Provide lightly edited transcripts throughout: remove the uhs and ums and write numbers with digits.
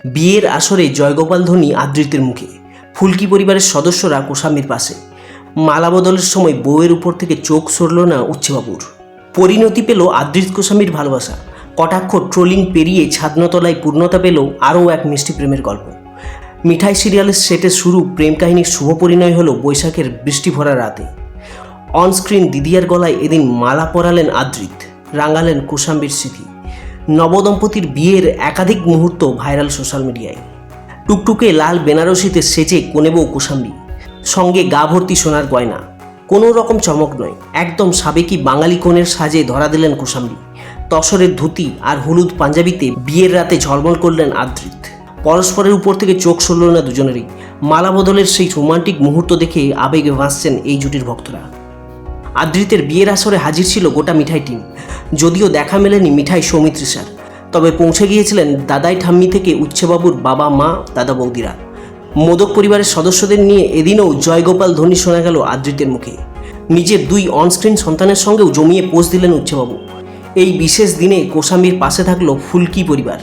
বিয়ের আসরে জয়গোপাল ধনী আদৃতের মুখে, ফুলকি পরিবারের সদস্যরা কোশাম্বীর পাশে। মালা বদলের সময় বউয়ের উপর থেকে চোখ সরল না উচ্ছেবাবুর। পরিণতি পেল আদৃত কোশাম্বীর ভালোবাসা। কটাক্ষ ট্রোলিং পেরিয়ে ছাদনতলায় পূর্ণতা পেল আরও এক মিষ্টি প্রেমের গল্প। মিঠাই সিরিয়ালের সেটে শুরু প্রেম কাহিনীর শুভ পরিণয় হলো বৈশাখের বৃষ্টি ভরা রাতে। অনস্ক্রিন দিদিয়ার গলায় এদিন মালা পরালেন আদৃত, রাঙালেন কোশাম্বীর স্মৃতি। নবদম্পতির বিয়ের একাধিক মুহূর্ত ভাইরাল সোশ্যাল মিডিয়ায়। টুকটুকে লাল বেনারসিতে সেজে কোণে বউ কোশাম্বী, সঙ্গে গা ভর্তি সোনার গয়না। কোনো রকম চমক নয়, একদম সাবেকি বাঙালি কনের সাজে ধরা দিলেন কোশাম্বী। তসরের ধুতি আর হলুদ পাঞ্জাবিতে বিয়ের রাতে ঝলমল করলেন আদৃত। পরস্পরের উপর থেকে চোখ সরল না দুজনেরই। মালা বদলের সেই রোমান্টিক মুহূর্ত দেখে আবেগে ভাসছেন এই জুটির ভক্তরা। আদৃতের বিয়ের আসরে হাজির ছিল গোটা মিঠাই টিম। যদিও দেখা মেলেনি মিঠাই সৌমিত্রিষার, তবে পৌঁছে গিয়েছিলেন দাদাই ঠাম্মি থেকে উচ্ছেবাবুর বাবা মা দাদা বৌদিরা। মোদক পরিবারের সদস্যদের নিয়ে এদিনও জয়গোপাল ধ্বনি শোনা গেল আদৃতের মুখে। নিজের দুই অনস্ক্রিন সন্তানের সঙ্গেও জমিয়ে পোজ দিলেন উচ্ছেবাবু। এই বিশেষ দিনে কোশাম্বীর পাশে থাকলো ফুলকি পরিবার।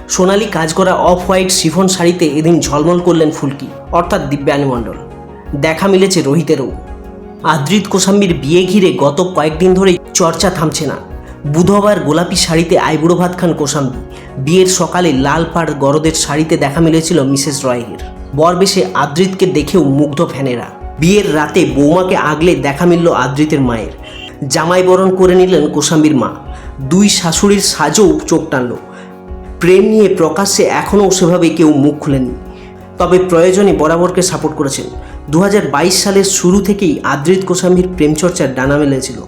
সোনালি কাজ করা অফ হোয়াইট শিফন শাড়িতে এদিন ঝলমল করলেন ফুলকি, অর্থাৎ দিব্যানী মণ্ডল। দেখা মিলেছে রোহিতেরও। আদৃত কোশাম্বীর বিয়ে ঘিরে গত কয়েকদিন ধরেই চর্চা থামছে না। বুধবার গোলাপি শাড়িতে আইবুড়ো ভাত খান কোশাম্বী। বিয়ের সকালে লাল পাড় গরদের শাড়িতে দেখা মিলেছিল মিসেস রয়ের। বরবেশে আদৃতকে দেখেও মুগ্ধ ফ্যানেরা। বিয়ের রাতে বৌমাকে আগলে দেখা মিলল আদৃতের মায়ের। জামাই বরণ করে নিলেন কোশাম্বীর মা। দুই শাশুড়ির সাজও চোখ টানল। প্রেম নিয়ে প্রকাশ্যে এখনও সেভাবে কেউ মুখ খুলেনি, তবে প্রয়োজনে বরাবরকে সাপোর্ট করেছেন। 2022 সালের শুরু থেকেই আদৃত কোশাম্বীর প্রেমচর্চার ডানা মেলেছিল।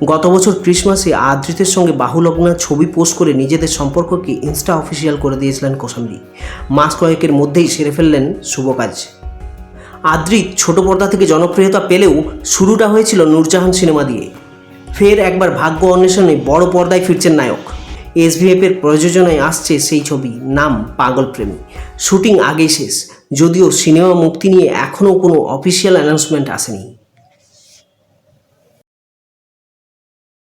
গত বছর ক্রিসমাসে আদৃতের সঙ্গে বাহুলগ্না ছবি পোস্ট করে নিজেদের সম্পর্ককে ইনস্টা অফিসিয়াল করে দিয়েছিলেন কোশাম্বী। মাস কয়েকের মধ্যেই সেরে ফেললেন শুভ কাজ। আদৃত ছোট পর্দা থেকে জনপ্রিয়তা পেলেও শুরুটা হয়েছিল নূরজাহান সিনেমা দিয়ে। ফের একবার ভাগ্য অন্বেষণে বড় পর্দায় ফিরছেন নায়ক। SVF-এর প্রযোজনায় আসছে সেই ছবি, নাম পাগল প্রেমী। শুটিং আগেই শেষ, যদিও সিনেমা মুক্তি নিয়ে এখনও কোনো অফিসিয়াল অ্যানাউন্সমেন্ট আসেনি।